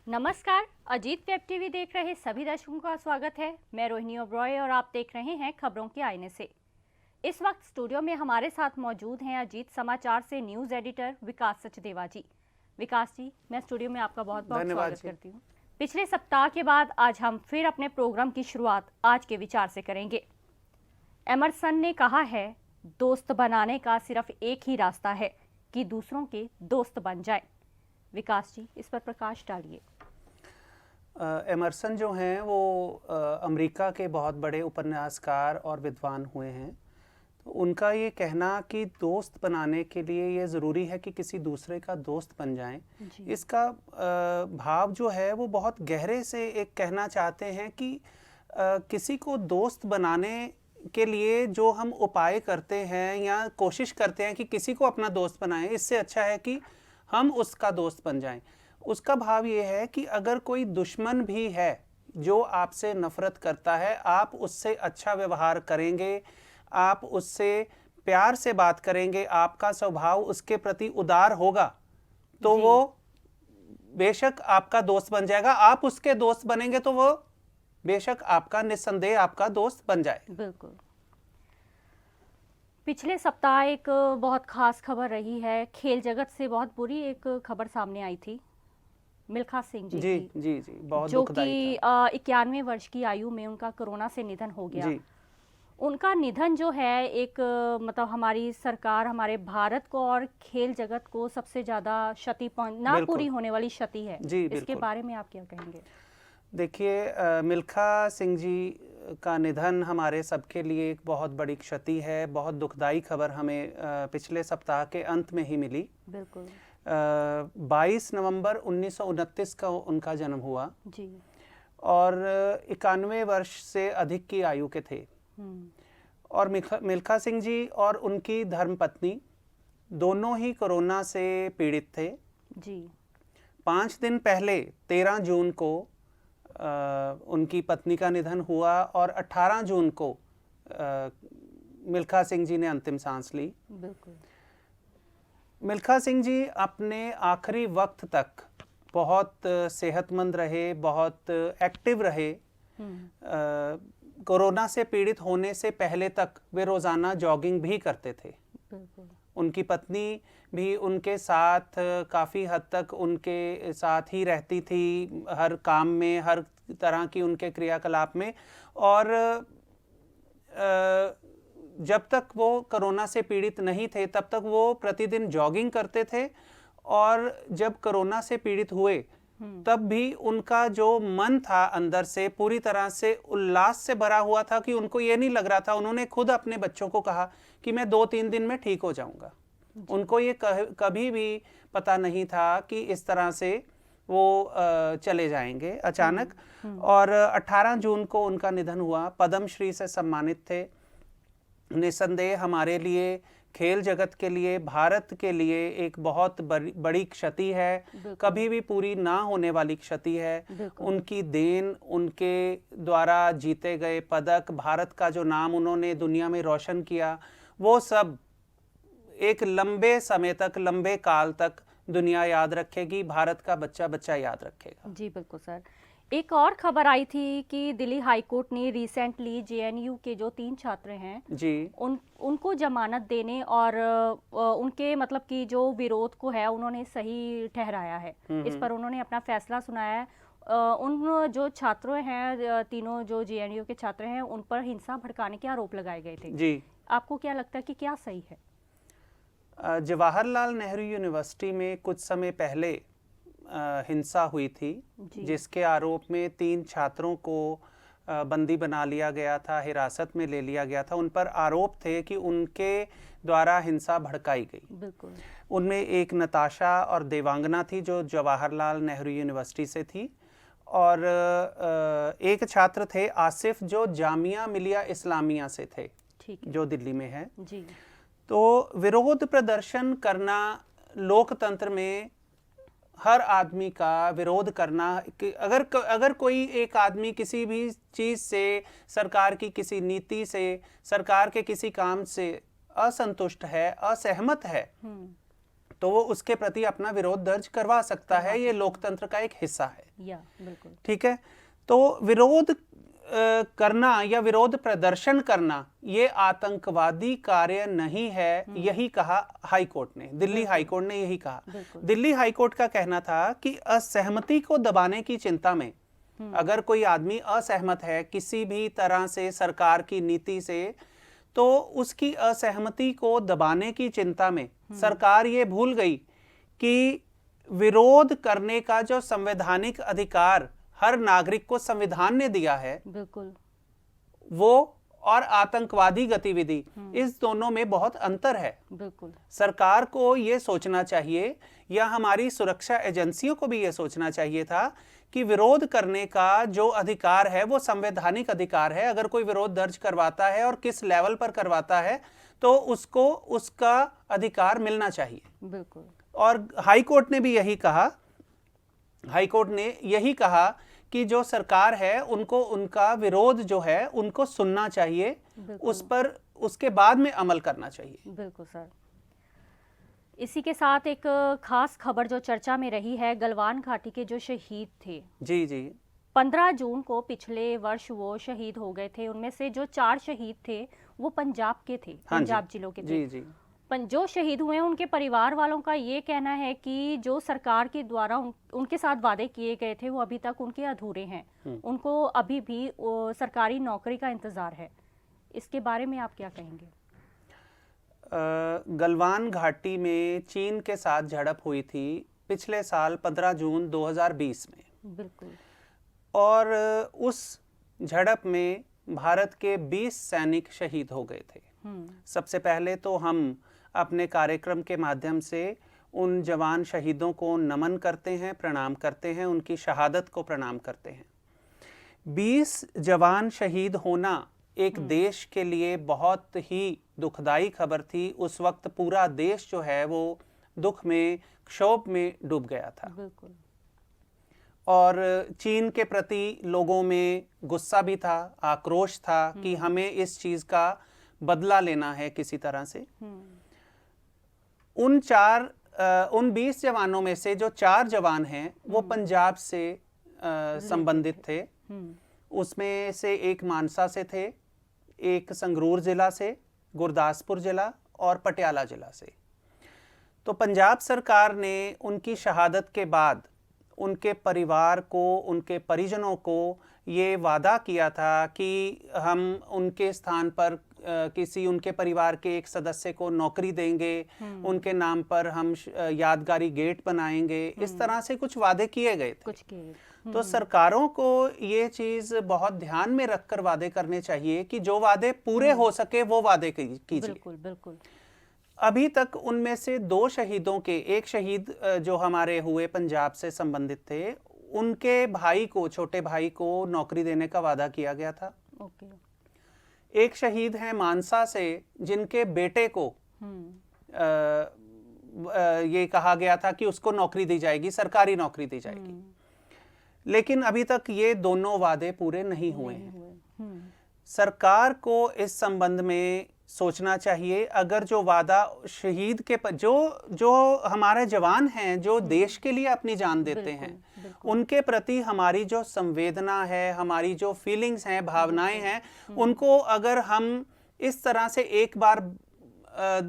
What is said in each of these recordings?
नमस्कार, Ajit web TV देख रहे सभी दर्शकों का स्वागत है। मैं रोहिणी ओबरॉय और आप देख रहे हैं खबरों के आईने से। इस वक्त स्टूडियो में हमारे साथ मौजूद हैं अजीत समाचार से न्यूज़ एडिटर विकास सचदेवा जी। विकास जी, मैं स्टूडियो में आपका बहुत बहुत स्वागत करती हूँ। पिछले सप्ताह के बाद आज हम फिर अपने प्रोग्राम की शुरुआत आज के विचार से करेंगे। एमरसन ने कहा है, दोस्त बनाने का सिर्फ एक ही रास्ता है कि दूसरों के दोस्त बन जाए। विकास जी, इस पर प्रकाश डालिए। एमरसन जो हैं वो अमेरिका के बहुत बड़े उपन्यासकार और विद्वान हुए हैं। तो उनका ये कहना कि दोस्त बनाने के लिए ये ज़रूरी है कि किसी दूसरे का दोस्त बन जाएं, इसका भाव जो है वो बहुत गहरे से एक कहना चाहते हैं कि किसी को दोस्त बनाने के लिए जो हम उपाय करते हैं या कोशिश करते हैं कि किसी को अपना दोस्त बनाएं, इससे अच्छा है कि हम उसका दोस्त बन जाएं। उसका भाव ये है कि अगर कोई दुश्मन भी है जो आपसे नफरत करता है, आप उससे अच्छा व्यवहार करेंगे, आप उससे प्यार से बात करेंगे, आपका स्वभाव उसके प्रति उदार होगा, तो वो बेशक आपका दोस्त बन जाएगा। आप उसके दोस्त बनेंगे तो वो बेशक आपका निस्संदेह आपका दोस्त बन जाए। बिल्कुल। पिछले सप्ताह एक बहुत खास खबर रही है। खेल जगत से बहुत बुरी एक खबर सामने आई थी। मिल्खा सिंह जी जी बहुत जो दुखदाई कि 91 वर्ष की आयु में उनका कोरोना से निधन हो गया। जी। उनका निधन जो है एक मतलब हमारी सरकार, हमारे भारत को और खेल जगत को सबसे ज़्यादा क्षति ना पूरी होने वाली क्षति है। इसके बारे में आप क्या कहेंगे? देखिए, मिल्खा सिंह जी का निधन हमारे सबके लिए एक बहुत बड़ी क्षति है। बहुत दुखदाई खबर हमें पिछले सप्ताह के अंत में ही मिली। बिल्कुल। 22 नवंबर 1929 का उनका जन्म हुआ जी। और 91 वर्ष से अधिक की आयु के थे। और मिल्खा सिंह जी और उनकी धर्मपत्नी दोनों ही कोरोना से पीड़ित थे जी। 5 दिन पहले 13 जून को उनकी पत्नी का निधन हुआ और 18 जून को मिल्खा सिंह जी ने अंतिम सांस ली। बिल्कुल। मिल्खा सिंह जी अपने आखिरी वक्त तक बहुत सेहतमंद रहे, बहुत एक्टिव रहे। कोरोना से पीड़ित होने से पहले तक वे रोज़ाना जॉगिंग भी करते थे। बिल्कुल। उनकी उनकी पत्नी भी उनके साथ काफ़ी हद तक उनके साथ ही रहती थी, हर काम में, हर तरह की उनके क्रियाकलाप में। और जब तक वो कोरोना से पीड़ित नहीं थे तब तक वो प्रतिदिन जॉगिंग करते थे, और जब कोरोना से पीड़ित हुए तब भी उनका जो मन था अंदर से पूरी तरह से उल्लास से भरा हुआ था कि उनको ये नहीं लग रहा था। उन्होंने खुद अपने बच्चों को कहा कि मैं 2-3 दिन में ठीक हो जाऊंगा। उनको ये कभी भी पता नहीं था कि इस तरह से वो चले जाएंगे अचानक। और 18 जून को उनका निधन हुआ। पद्मश्री से सम्मानित थे। निस्संदेह हमारे लिए, खेल जगत के लिए, भारत के लिए एक बहुत बड़ी क्षति है, कभी भी पूरी ना होने वाली क्षति है। उनकी देन, उनके द्वारा जीते गए पदक, भारत का जो नाम उन्होंने दुनिया में रोशन किया, वो सब एक लंबे समय तक, लंबे काल तक दुनिया याद रखेगी, भारत का बच्चा बच्चा याद रखेगा। जी बिल्कुल सर। एक और खबर आई थी कि दिल्ली हाई कोर्ट ने रिसेंटली जेएनयू के जो 3 छात्र हैं जी उनको जमानत देने और उनके मतलब कि जो विरोध को है उन्होंने सही ठहराया है। इस पर उन्होंने अपना फैसला सुनाया है। उन जो छात्रों हैं, तीनों जो जेएनयू के छात्र हैं, उन पर हिंसा भड़काने के आरोप लगाए गए थे। जी। आपको क्या लगता है कि क्या सही है? जवाहरलाल नेहरू यूनिवर्सिटी में कुछ समय पहले हिंसा हुई थी, जिसके आरोप में 3 छात्रों को बंदी बना लिया गया था, हिरासत में ले लिया गया था। उन पर आरोप थे कि उनके द्वारा हिंसा भड़काई गई। बिल्कुल। उनमें एक नताशा और देवांगना थी जो जवाहरलाल नेहरू यूनिवर्सिटी से थी, और एक छात्र थे आसिफ जो जामिया मिलिया इस्लामिया से थे, जो दिल्ली में है। जी। तो विरोध प्रदर्शन करना लोकतंत्र में हर आदमी का विरोध करना, अगर कोई एक आदमी किसी भी चीज़ से, सरकार की किसी नीति से, सरकार के किसी काम से असंतुष्ट है, असहमत है, तो वो उसके प्रति अपना विरोध दर्ज करवा सकता है। ये लोकतंत्र का एक हिस्सा है। बिल्कुल ठीक है। तो विरोध करना या विरोध प्रदर्शन करना ये आतंकवादी कार्य नहीं है, यही कहा हाई कोर्ट ने, दिल्ली हाई कोर्ट ने यही कहा। दिल्ली हाई कोर्ट का कहना था कि असहमति को दबाने की चिंता में, अगर कोई आदमी असहमत है किसी भी तरह से सरकार की नीति से, तो उसकी असहमति को दबाने की चिंता में सरकार ये भूल गई कि विरोध करने का जो संवैधानिक अधिकार हर नागरिक को संविधान ने दिया है, बिल्कुल, वो और आतंकवादी गतिविधि, इस दोनों में बहुत अंतर है। बिल्कुल सरकार को ये सोचना चाहिए या हमारी सुरक्षा एजेंसियों को भी ये सोचना चाहिए था कि विरोध करने का जो अधिकार है वो संवैधानिक अधिकार है। अगर कोई विरोध दर्ज करवाता है और किस लेवल पर करवाता है तो उसको उसका अधिकार मिलना चाहिए। बिल्कुल। और हाई कोर्ट ने भी यही कहा, हाई कोर्ट ने यही कहा कि जो सरकार है उनको उनका विरोध जो है उनको सुनना चाहिए, उस पर उसके बाद में अमल करना चाहिए। बिल्कुल सर। इसी के साथ एक खास खबर जो चर्चा में रही है, गलवान घाटी के जो शहीद थे, जी जी, 15 जून को पिछले वर्ष वो शहीद हो गए थे। उनमें से जो 4 शहीद थे वो पंजाब के थे, पंजाब जिलों के थे। जी जी। जो शहीद हुए उनके परिवार वालों का ये कहना है कि जो सरकार के द्वारा उनके साथ वादे किए गए थे वो अभी तक उनके अधूरे हैं। उनको अभी भी सरकारी नौकरी का इंतजार है। इसके बारे में आप क्या कहेंगे? गलवान घाटी में चीन के साथ झड़प हुई थी पिछले साल 15 जून 2020 में। बिल्कुल। और उस झड़प में भारत के 20 सैनिक शहीद हो गए थे। सबसे पहले तो हम अपने कार्यक्रम के माध्यम से उन जवान शहीदों को नमन करते हैं, प्रणाम करते हैं, उनकी शहादत को प्रणाम करते हैं। 20 जवान शहीद होना एक देश के लिए बहुत ही दुखदाई खबर थी। उस वक्त पूरा देश जो है वो दुख में, क्षोभ में डूब गया था। बिल्कुल। और चीन के प्रति लोगों में गुस्सा भी था, आक्रोश था कि हमें इस चीज का बदला लेना है किसी तरह से। उन 20 जवानों में से जो 4 जवान हैं वो पंजाब से संबंधित थे। उसमें से एक मानसा से थे, एक संगरूर जिला से, गुरदासपुर जिला और पटियाला जिला से। तो पंजाब सरकार ने उनकी शहादत के बाद उनके परिवार को, उनके परिजनों को ये वादा किया था कि हम उनके स्थान पर किसी उनके परिवार के एक सदस्य को नौकरी देंगे, उनके नाम पर हम यादगारी गेट बनाएंगे। इस तरह से कुछ वादे किए गए थे। कुछ किए। तो सरकारों को ये चीज बहुत ध्यान में रखकर वादे करने चाहिए कि जो वादे पूरे हो सके वो वादे कीजिए। बिल्कुल बिल्कुल। अभी तक उनमें से 2 शहीदों के, एक शहीद जो हमारे हुए पंजाब से संबंधित थे, उनके भाई को, छोटे भाई को नौकरी देने का वादा किया गया था। ओके। एक शहीद हैं मानसा से जिनके बेटे को ये कहा गया था कि उसको नौकरी दी जाएगी, सरकारी नौकरी दी जाएगी। लेकिन अभी तक ये दोनों वादे पूरे नहीं हुए हैं। सरकार को इस संबंध में सोचना चाहिए। अगर जो वादा शहीद के जो हमारे जवान हैं, जो देश के लिए अपनी जान देते हैं, उनके प्रति हमारी जो संवेदना है, हमारी जो फीलिंग्स हैं, भावनाएं हैं, उनको अगर हम इस तरह से एक बार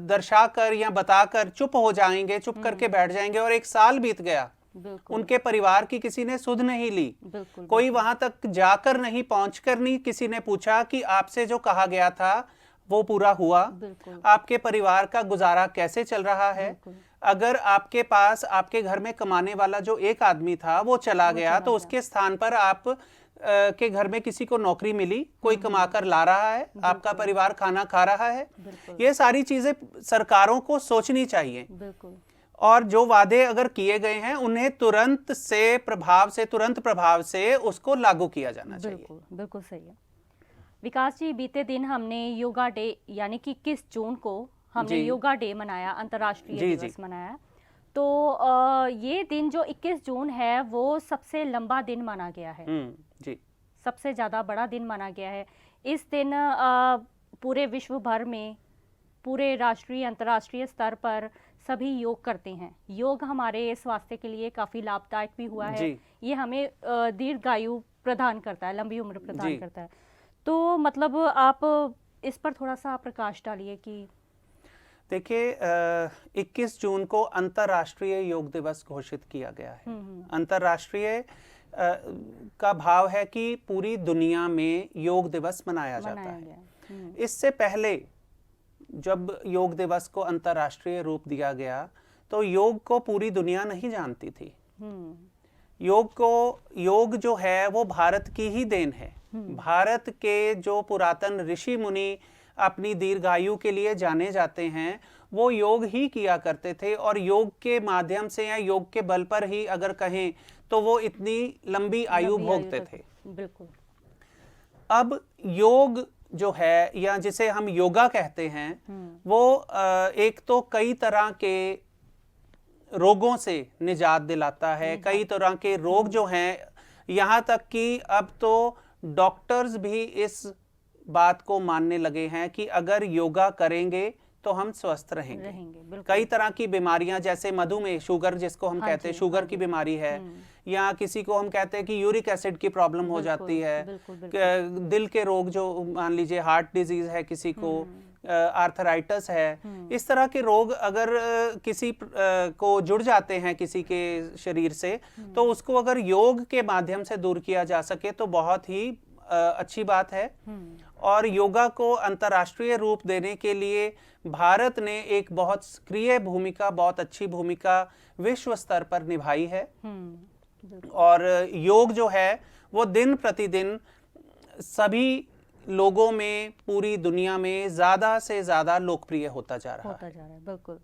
दर्शाकर या बताकर चुप हो जाएंगे, चुप करके बैठ जाएंगे और 1 साल बीत गया, उनके परिवार की किसी ने सुध नहीं ली, कोई वहां तक जाकर नहीं, पहुंचकर नहीं किसी ने पूछा कि आपसे जो कहा गया था वो पूरा हुआ, आपके परिवार का गुजारा कैसे चल रहा है। अगर आपके पास, आपके घर में कमाने वाला जो एक आदमी था वो चला गया, तो उसके स्थान पर आप के घर में किसी को नौकरी मिली, कोई कमाकर ला रहा है, आपका परिवार खाना खा रहा है। ये सारी चीजें सरकारों को सोचनी चाहिए। और जो वादे अगर किए गए हैं उन्हें तुरंत प्रभाव से उसको लागू किया जाना चाहिए। बिल्कुल सही है। विकास जी, बीते दिन हमने योगा डे यानी कि 21 जून को हमने योगा डे मनाया, अंतर्राष्ट्रीय दिवस मनाया। तो ये दिन जो 21 जून है वो सबसे लंबा दिन माना गया है। जी, सबसे ज़्यादा बड़ा दिन माना गया है। इस दिन पूरे विश्व भर में, पूरे राष्ट्रीय अंतर्राष्ट्रीय स्तर पर सभी योग करते हैं। योग हमारे स्वास्थ्य के लिए काफ़ी लाभदायक भी हुआ है। ये हमें दीर्घायु प्रदान करता है, लंबी उम्र प्रदान करता है। तो मतलब आप इस पर थोड़ा सा प्रकाश डालिए कि देखिए 21 जून को अंतर्राष्ट्रीय योग दिवस घोषित किया गया है। अंतर्राष्ट्रीय का भाव है कि पूरी दुनिया में योग दिवस मनाया जाता है। इससे पहले जब योग दिवस को अंतर्राष्ट्रीय रूप दिया गया तो योग को पूरी दुनिया नहीं जानती थी। योग जो है वो भारत की ही देन है। भारत के जो पुरातन ऋषि मुनि अपनी दीर्घायु के लिए जाने जाते हैं, वो योग ही किया करते थे और योग के माध्यम से या योग के बल पर ही अगर कहें तो वो इतनी लंबी आयु भोगते थे। बिल्कुल। अब योग जो है या जिसे हम योगा कहते हैं वो एक तो कई तरह के रोगों से निजात दिलाता है। कई तरह के रोग जो हैं, यहाँ तक कि अब तो डॉक्टर्स भी इस बात को मानने लगे हैं कि अगर योगा करेंगे तो हम स्वस्थ रहेंगे। कई तरह की बीमारियां जैसे मधुमेह, शुगर जिसको हम कहते हैं, शुगर की बीमारी है, या किसी को हम कहते हैं कि यूरिक एसिड की प्रॉब्लम हो जाती है, दिल के रोग जो मान लीजिए हार्ट डिजीज है, किसी को आर्थराइटिस है, इस तरह के रोग अगर किसी को जुड़ जाते हैं किसी के शरीर से, तो उसको अगर योग के माध्यम से दूर किया जा सके तो बहुत ही अच्छी बात है। और योगा को अंतर्राष्ट्रीय रूप देने के लिए भारत ने एक बहुत सक्रिय भूमिका, बहुत अच्छी भूमिका विश्व स्तर पर निभाई है। और योग जो है वो दिन प्रतिदिन सभी लोगों में, पूरी दुनिया में ज्यादा से ज्यादा लोकप्रिय होता जा रहा है। बिल्कुल।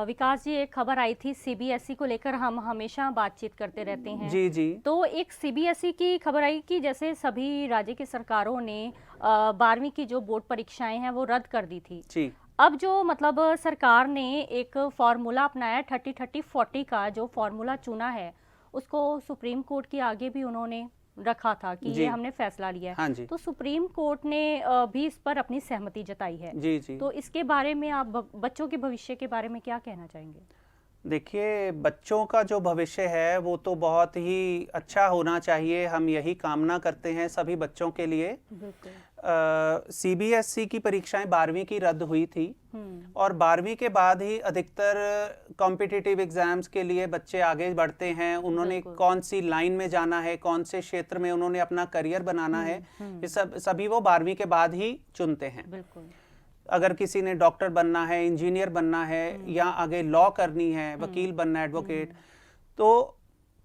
विकास जी, एक खबर आई थी सीबीएसई को लेकर, हम हमेशा बातचीत करते रहते हैं। जी। तो एक सीबीएसई की खबर आई कि जैसे सभी राज्य की सरकारों ने 12वीं की जो बोर्ड परीक्षाएं हैं वो रद्द कर दी थी जी। अब जो मतलब सरकार ने एक फॉर्मूला अपनाया 30-30-40 का जो फॉर्मूला चुना है, उसको सुप्रीम कोर्ट के आगे भी उन्होंने रखा था कि ये हमने फैसला लिया है। हाँ जी। तो सुप्रीम कोर्ट ने भी इस पर अपनी सहमति जताई है। जी। तो इसके बारे में आप बच्चों के भविष्य के बारे में क्या कहना चाहेंगे? देखिए, बच्चों का जो भविष्य है वो तो बहुत ही अच्छा होना चाहिए। हम यही कामना करते हैं सभी बच्चों के लिए। सीबीएसई की परीक्षाएं 12वीं की रद्द हुई थी और 12वीं के बाद ही अधिकतर कॉम्पिटिटिव एग्जाम्स के लिए बच्चे आगे बढ़ते हैं। उन्होंने कौन सी लाइन में जाना है, कौन से क्षेत्र में उन्होंने अपना करियर बनाना है, ये सभी वो 12वीं के बाद ही चुनते हैं। बिल्कुल। अगर किसी ने डॉक्टर बनना है, इंजीनियर बनना है या आगे लॉ करनी है, वकील बनना है, एडवोकेट, तो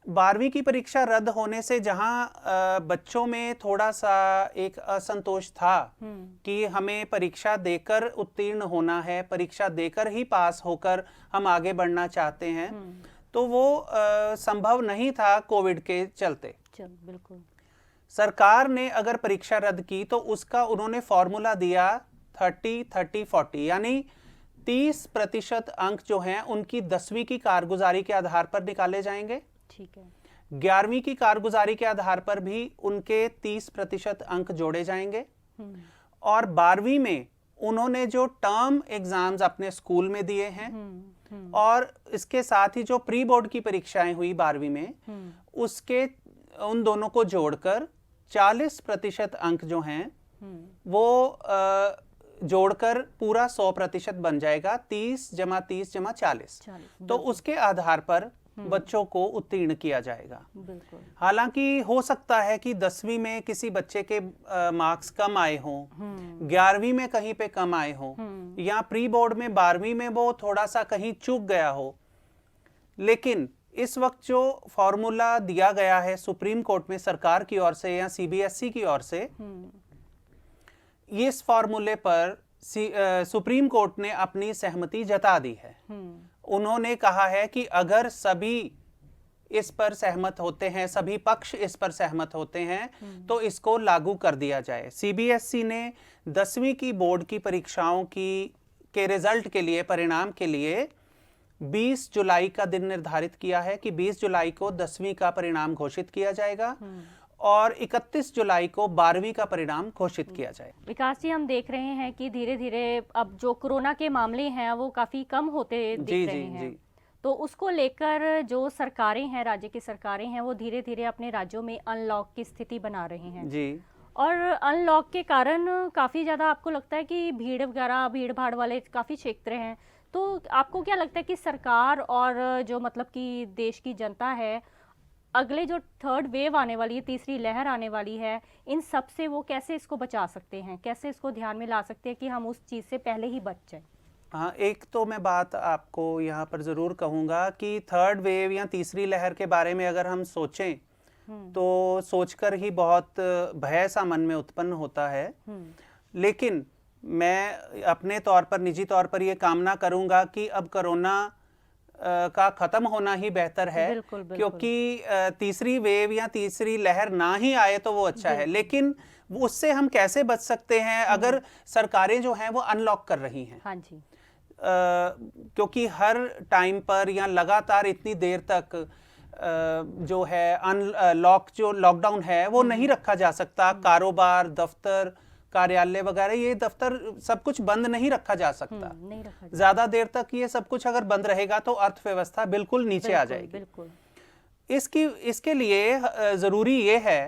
12वीं की परीक्षा रद्द होने से जहां बच्चों में थोड़ा सा एक असंतोष था कि हमें परीक्षा देकर उत्तीर्ण होना है, परीक्षा देकर ही पास होकर हम आगे बढ़ना चाहते हैं, तो वो संभव नहीं था कोविड के चलते। बिल्कुल। सरकार ने अगर परीक्षा रद्द की तो उसका उन्होंने फॉर्मूला दिया 30-30-40, यानी 30% अंक जो हैं उनकी 10वीं की कारगुजारी के आधार पर निकाले जाएंगे। ठीक है। 11वीं की कारगुजारी के आधार पर भी उनके 30% अंक जोड़े जाएंगे। और 12वीं में उन्होंने जो टर्म एग्जाम्स अपने स्कूल में दिए हैं और इसके साथ ही जो प्री बोर्ड की परीक्षाएं हुई 12वीं में, उसके उन दोनों को जोड़कर 40% अंक जो हैं वो जोड़कर पूरा 100% बन जाएगा। 30 + 30 + 40। तो उसके आधार पर बच्चों को उत्तीर्ण किया जाएगा। बिल्कुल। हालांकि हो सकता है कि 10वीं में किसी बच्चे के मार्क्स कम आए हों, 11वीं में कहीं पे कम आए हों, या प्री बोर्ड में 12वीं में वो थोड़ा सा कहीं चूक गया हो। लेकिन इस वक्त जो फॉर्मूला दिया गया है सुप्रीम कोर्ट में सरकार की ओर से या सीबीएसई की ओर से, इस फॉर्मूले पर सुप्रीम कोर्ट ने अपनी सहमति जता दी है। उन्होंने कहा है कि अगर सभी इस पर सहमत होते हैं, सभी पक्ष इस पर सहमत होते हैं, तो इसको लागू कर दिया जाए। सीबीएसई ने 10वीं की बोर्ड की परीक्षाओं के रिजल्ट के लिए, परिणाम के लिए 20 जुलाई का दिन निर्धारित किया है कि 20 जुलाई को 10वीं का परिणाम घोषित किया जाएगा और 31 जुलाई को 12वीं का परिणाम घोषित किया जाए। विकास जी, हम देख रहे हैं कि धीरे धीरे अब जो कोरोना के मामले हैं वो काफी कम होते दिख रहे हैं, तो उसको लेकर जो सरकारें हैं, राज्य की सरकारें हैं, वो धीरे धीरे अपने राज्यों में अनलॉक की स्थिति बना रहे हैं जी। और अनलॉक के कारण काफी ज्यादा आपको लगता है कि भीड़ भाड़ वाले काफी क्षेत्र हैं, तो आपको क्या लगता है कि सरकार और जो मतलब कि देश की जनता है, अगले जो थर्ड वेव आने वाली है, तीसरी लहर आने वाली है, इन सब से वो कैसे इसको बचा सकते हैं, कैसे इसको ध्यान में ला सकते हैं कि हम उस चीज़ से पहले ही बच जाएं? हाँ, एक तो मैं बात आपको यहाँ पर ज़रूर कहूँगा कि थर्ड वेव या तीसरी लहर के बारे में अगर हम सोचें तो सोचकर ही बहुत भय सा मन में उत्पन्न होता है। लेकिन मैं अपने तौर पर, निजी तौर पर ये कामना करूँगा कि अब कोरोना का ख़त्म होना ही बेहतर है। बिल्कुल, बिल्कुल। क्योंकि तीसरी वेव या तीसरी लहर ना ही आए तो वो अच्छा है, लेकिन उससे हम कैसे बच सकते हैं अगर सरकारें जो हैं वो अनलॉक कर रही हैं। हाँ जी। क्योंकि हर टाइम पर या लगातार इतनी देर तक जो है जो लॉकडाउन है वो नहीं रखा जा सकता। कारोबार, दफ्तर, कार्यालय वगैरह, ये दफ्तर सब कुछ बंद नहीं रखा जा सकता। नहीं रखा जा ज्यादा देर तक ये सब कुछ अगर बंद रहेगा तो अर्थव्यवस्था बिल्कुल नीचे आ जाएगी। बिल्कुल। इसके लिए जरूरी ये है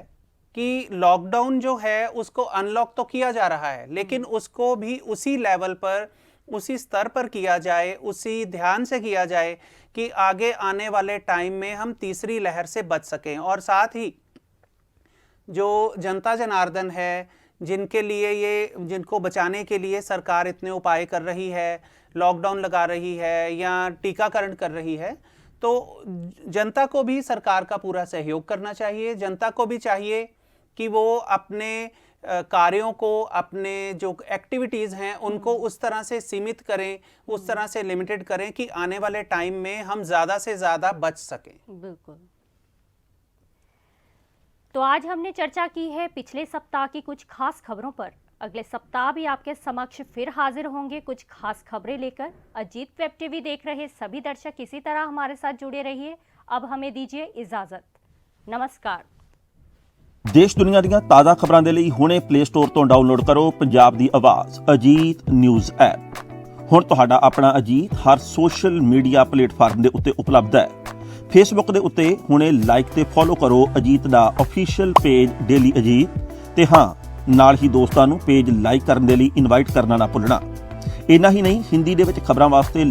कि लॉकडाउन जो है उसको अनलॉक तो किया जा रहा है, लेकिन उसको भी उसी लेवल पर, उसी स्तर पर किया जाए, उसी ध्यान से किया जाए कि आगे आने वाले टाइम में हम तीसरी लहर से बच सकें। और साथ ही जो जनता जनार्दन है, जिनको बचाने के लिए सरकार इतने उपाय कर रही है, लॉकडाउन लगा रही है या टीकाकरण कर रही है, तो जनता को भी सरकार का पूरा सहयोग करना चाहिए। जनता को भी चाहिए कि वो अपने कार्यों को, अपने जो एक्टिविटीज़ हैं उनको उस तरह से सीमित करें, उस तरह से लिमिटेड करें कि आने वाले टाइम में हम ज़्यादा से ज़्यादा बच सकें। बिल्कुल। तो आज हमने चर्चा की है पिछले सप्ताह की कुछ खास खबरों पर। अगले सप्ताह भी आपके समक्ष फिर हाजिर होंगे कुछ खास खबरें लेकर। अजीत वेब टीवी देख रहे सभी दर्शक इसी तरह हमारे साथ जुड़े रहिए। अब हमें दीजिए इजाजत। नमस्कार। देश दुनिया ਦੀਆਂ ਤਾਜ਼ਾ ਖਬਰਾਂ ਦੇ ਲਈ ਹੁਣੇ ਪਲੇ ਸਟੋਰ ਤੋਂ ਡਾਊਨਲੋਡ ਕਰੋ ਪੰਜਾਬ ਦੀ ਆਵਾਜ਼ ਅਜੀਤ ਨਿਊਜ਼ ਐਪ। ਹੁਣ ਤੁਹਾਡਾ ਆਪਣਾ ਅਜੀਤ ਹਰ ਸੋਸ਼ਲ ਮੀਡੀਆ ਪਲੇਟਫਾਰਮ ਦੇ ਉੱਤੇ ਉਪਲਬਧ ਹੈ। ਫੇਸਬੁੱਕ ਦੇ ਉੱਤੇ ਹੁਣੇ ਲਾਈਕ ਤੇ ਫੋਲੋ ਕਰੋ ਅਜੀਤ ਦਾ ਅਫੀਸ਼ੀਅਲ ਪੇਜ ਡੇਲੀ ਅਜੀਤ ਤੇ ਹਾਂ ਨਾਲ ਹੀ ਦੋਸਤਾਂ ਨੂੰ ਪੇਜ ਲਾਈਕ ਕਰਨ ਦੇ ਲਈ ਇਨਵਾਈਟ ਕਰਨਾ ਨਾ ਭੁੱਲਣਾ। ਇੰਨਾ ਹੀ ਨਹੀਂ, ਹਿੰਦੀ ਦੇ ਵਿੱਚ ਖਬਰਾਂ ਵਾਸਤੇ